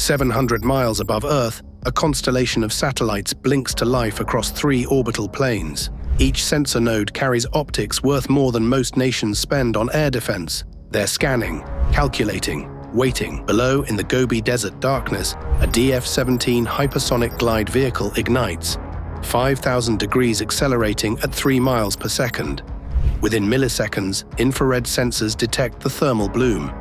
700 miles above Earth, a constellation of satellites blinks to life across 3 orbital planes. Each sensor node carries optics worth more than most nations spend on air defense. They're scanning, calculating, waiting. Below, in the Gobi Desert darkness, a DF-17 hypersonic glide vehicle ignites, 5,000 degrees accelerating at 3 miles per second. Within milliseconds, infrared sensors detect the thermal bloom.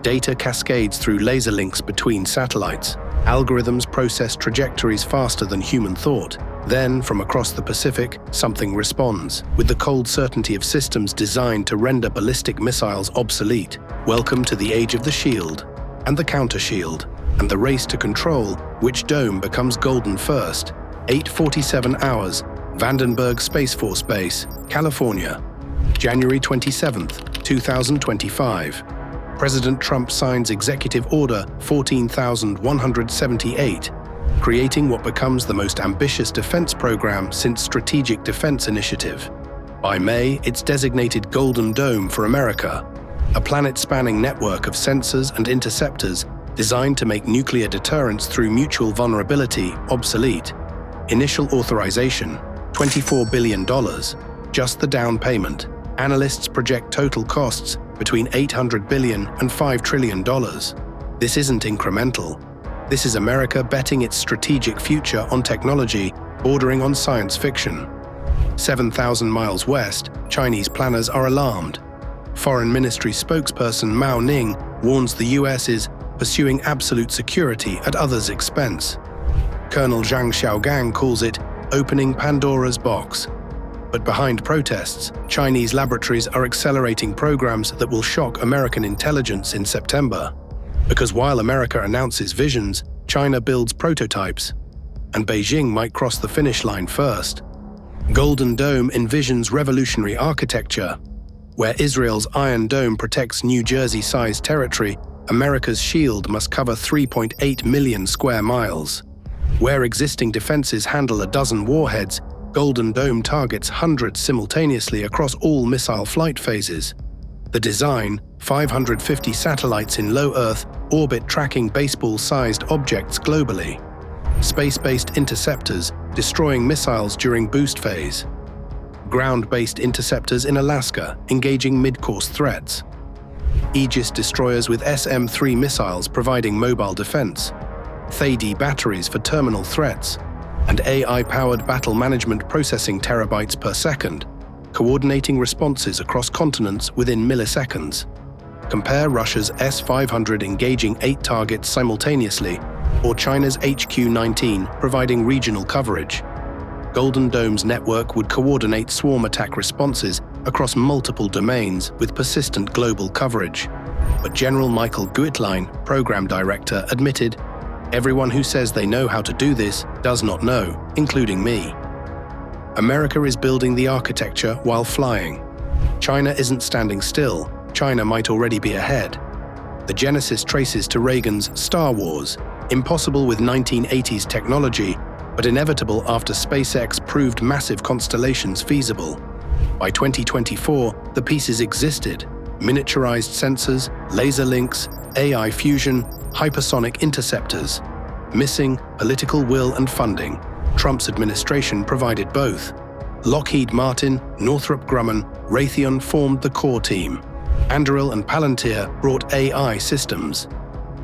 Data cascades through laser links between satellites. Algorithms process trajectories faster than human thought. Then, from across the Pacific, something responds, with the cold certainty of systems designed to render ballistic missiles obsolete. Welcome to the age of the shield, and the counter-shield, and the race to control which dome becomes golden first. 8:47 hours, Vandenberg Space Force Base, California. January 27, 2025. President Trump signs Executive Order 14,178, creating what becomes the most ambitious defense program since Strategic Defense Initiative. By May, it's designated Golden Dome for America, a planet-spanning network of sensors and interceptors designed to make nuclear deterrence through mutual vulnerability obsolete. Initial authorization, $24 billion, just the down payment. Analysts project total costs between $800 billion and $5 trillion. This isn't incremental. This is America betting its strategic future on technology bordering on science fiction. 7,000 miles west, Chinese planners are alarmed. Foreign Ministry spokesperson Mao Ning warns the US is pursuing absolute security at others' expense. Colonel Zhang Xiaogang calls it opening Pandora's box. But behind protests, Chinese laboratories are accelerating programs that will shock American intelligence in September. Because while America announces visions, China builds prototypes, and Beijing might cross the finish line first. Golden Dome envisions revolutionary architecture. Where Israel's Iron Dome protects New Jersey-sized territory, America's shield must cover 3.8 million square miles. Where existing defenses handle a dozen warheads, Golden Dome targets hundreds simultaneously across all missile flight phases. The design, 550 satellites in low Earth orbit tracking baseball-sized objects globally. Space-based interceptors destroying missiles during boost phase. Ground-based interceptors in Alaska engaging mid-course threats. Aegis destroyers with SM-3 missiles providing mobile defense. THAAD batteries for terminal threats, and AI-powered battle management processing terabytes per second, coordinating responses across continents within milliseconds. Compare Russia's S-500 engaging 8 targets simultaneously, or China's HQ-19 providing regional coverage. Golden Dome's network would coordinate swarm attack responses across multiple domains with persistent global coverage. But General Michael Guetlein, program director, admitted, "Everyone who says they know how to do this does not know, including me." America is building the architecture while flying. China isn't standing still. China might already be ahead. The genesis traces to Reagan's Star Wars, impossible with 1980s technology, but inevitable after SpaceX proved massive constellations feasible. By 2024, the pieces existed: miniaturized sensors, laser links, AI fusion, hypersonic interceptors. Missing political will and funding. Trump's administration provided both. Lockheed Martin, Northrop Grumman, Raytheon formed the core team. Anduril and Palantir brought AI systems.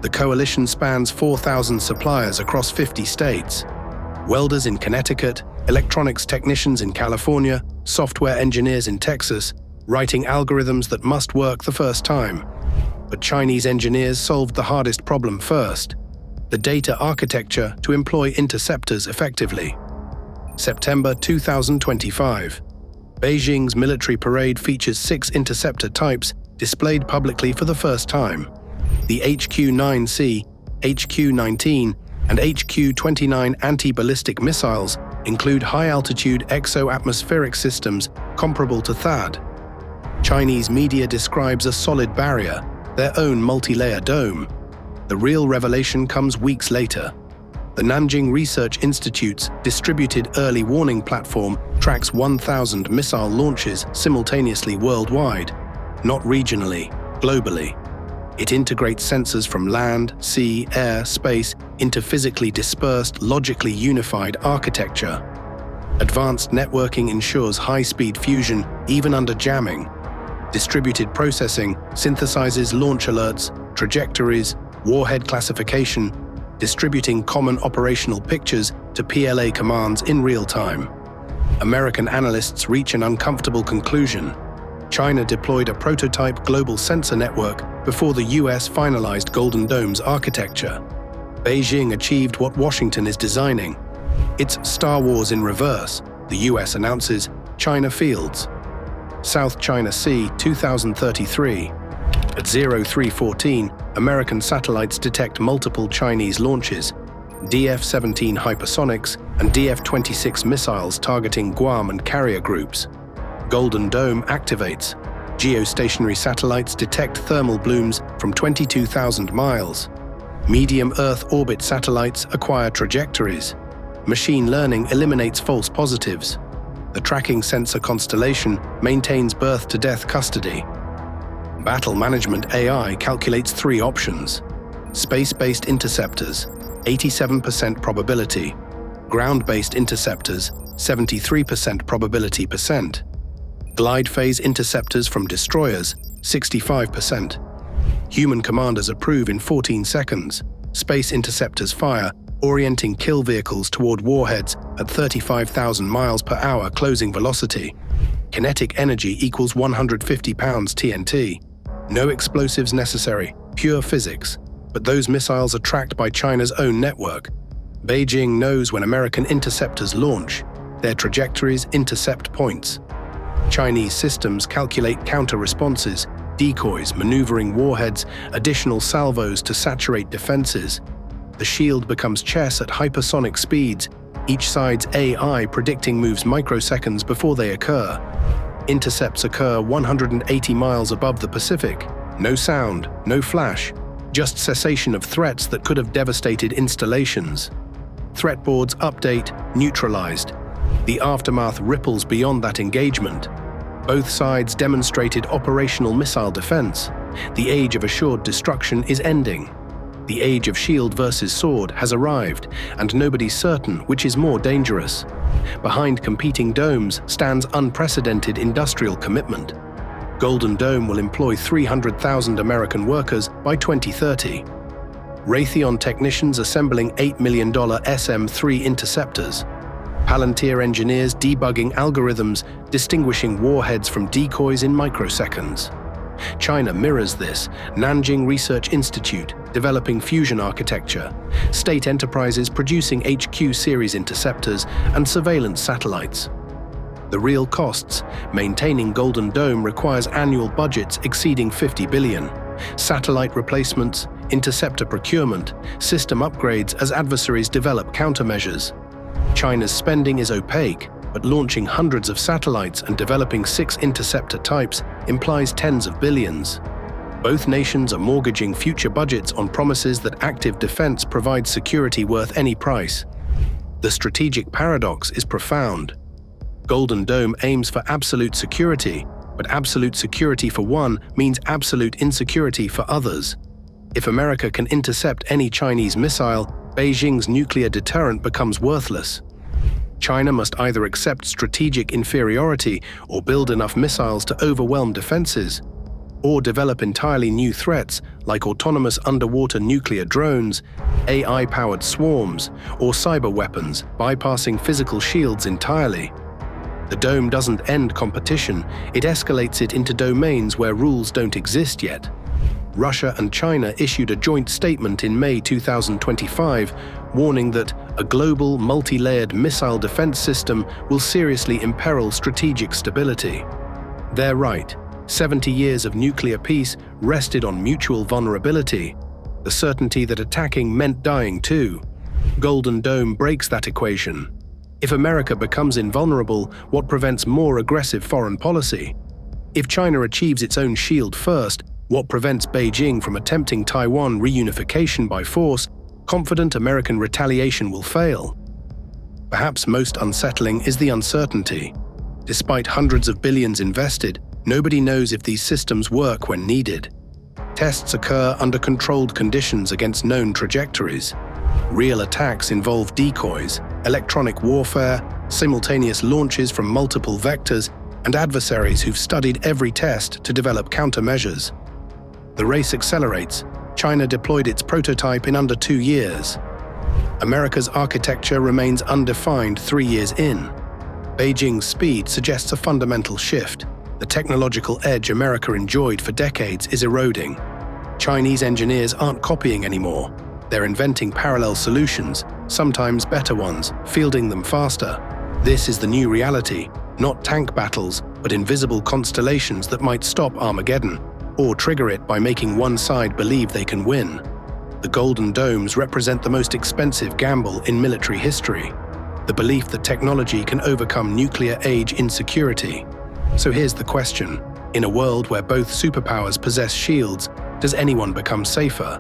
The coalition spans 4,000 suppliers across 50 states. Welders in Connecticut, electronics technicians in California, software engineers in Texas, writing algorithms that must work the first time. But Chinese engineers solved the hardest problem first: the data architecture to employ interceptors effectively. September 2025. Beijing's military parade features 6 interceptor types displayed publicly for the first time. The HQ-9C, HQ-19, and HQ-29 anti-ballistic missiles include high-altitude exo-atmospheric systems comparable to THAAD. Chinese media describes a solid barrier, their own multi-layer dome. The real revelation comes weeks later. The Nanjing Research Institute's distributed early warning platform tracks 1,000 missile launches simultaneously worldwide, not regionally, globally. It integrates sensors from land, sea, air, space into physically dispersed, logically unified architecture. Advanced networking ensures high-speed fusion even under jamming. Distributed processing synthesizes launch alerts, trajectories, warhead classification, distributing common operational pictures to PLA commands in real time. American analysts reach an uncomfortable conclusion. China deployed a prototype global sensor network before the US finalized Golden Dome's architecture. Beijing achieved what Washington is designing. It's Star Wars in reverse. The US announces China Fields. South China Sea 2033. At 0314, American satellites detect multiple Chinese launches, DF-17 hypersonics and DF-26 missiles targeting Guam and carrier groups. Golden Dome activates. Geostationary satellites detect thermal blooms from 22,000 miles. Medium Earth orbit satellites acquire trajectories. Machine learning eliminates false positives. The tracking sensor constellation maintains birth-to-death custody. Battle Management AI calculates 3 options. Space-based interceptors, 87% probability. Ground-based interceptors, 73% probability percent. Glide phase interceptors from destroyers, 65%. Human commanders approve in 14 seconds. Space interceptors fire, orienting kill vehicles toward warheads at 35,000 miles per hour closing velocity. Kinetic energy equals 150 pounds TNT. No explosives necessary, pure physics. But those missiles are tracked by China's own network. Beijing knows when American interceptors launch. Their trajectories intercept points. Chinese systems calculate counter-responses, decoys, maneuvering warheads, additional salvos to saturate defenses. The shield becomes chess at hypersonic speeds, each side's AI predicting moves microseconds before they occur. Intercepts occur 180 miles above the Pacific. No sound, no flash, just cessation of threats that could have devastated installations. Threat boards update, neutralized. The aftermath ripples beyond that engagement. Both sides demonstrated operational missile defense. The age of assured destruction is ending. The age of shield versus sword has arrived, and nobody's certain which is more dangerous. Behind competing domes stands unprecedented industrial commitment. Golden Dome will employ 300,000 American workers by 2030. Raytheon technicians assembling $8 million SM-3 interceptors. Palantir engineers debugging algorithms, distinguishing warheads from decoys in microseconds. China mirrors this. Nanjing Research Institute developing fusion architecture, state enterprises producing HQ-series interceptors and surveillance satellites. The real costs: maintaining Golden Dome requires annual budgets exceeding $50 billion. Satellite replacements, interceptor procurement, system upgrades as adversaries develop countermeasures. China's spending is opaque, but launching hundreds of satellites and developing 6 interceptor types implies tens of billions. Both nations are mortgaging future budgets on promises that active defense provides security worth any price. The strategic paradox is profound. Golden Dome aims for absolute security, but absolute security for one means absolute insecurity for others. If America can intercept any Chinese missile, Beijing's nuclear deterrent becomes worthless. China must either accept strategic inferiority or build enough missiles to overwhelm defenses, or develop entirely new threats like autonomous underwater nuclear drones, AI-powered swarms, or cyber weapons bypassing physical shields entirely. The dome doesn't end competition, it escalates it into domains where rules don't exist yet. Russia and China issued a joint statement in May 2025, warning that a global, multi-layered missile defense system will seriously imperil strategic stability. They're right. 70 years of nuclear peace rested on mutual vulnerability, the certainty that attacking meant dying too. Golden Dome breaks that equation. If America becomes invulnerable, what prevents more aggressive foreign policy? If China achieves its own shield first, what prevents Beijing from attempting Taiwan reunification by force? Confident American retaliation will fail. Perhaps most unsettling is the uncertainty. Despite hundreds of billions invested, nobody knows if these systems work when needed. Tests occur under controlled conditions against known trajectories. Real attacks involve decoys, electronic warfare, simultaneous launches from multiple vectors, and adversaries who've studied every test to develop countermeasures. The race accelerates. China deployed its prototype in under 2 years. America's architecture remains undefined 3 years in. Beijing's speed suggests a fundamental shift. The technological edge America enjoyed for decades is eroding. Chinese engineers aren't copying anymore. They're inventing parallel solutions, sometimes better ones, fielding them faster. This is the new reality, not tank battles, but invisible constellations that might stop Armageddon, or trigger it by making one side believe they can win. The Golden Domes represent the most expensive gamble in military history, the belief that technology can overcome nuclear-age insecurity. So here's the question. In a world where both superpowers possess shields, does anyone become safer?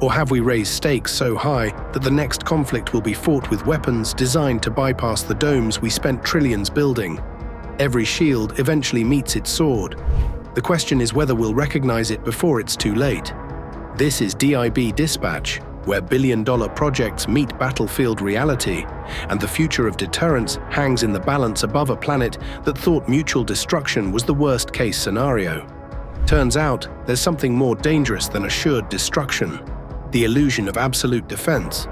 Or have we raised stakes so high that the next conflict will be fought with weapons designed to bypass the domes we spent trillions building? Every shield eventually meets its sword. The question is whether we'll recognize it before it's too late. This is DIB Dispatch, where billion-dollar projects meet battlefield reality, and the future of deterrence hangs in the balance above a planet that thought mutual destruction was the worst-case scenario. Turns out, there's something more dangerous than assured destruction: the illusion of absolute defense.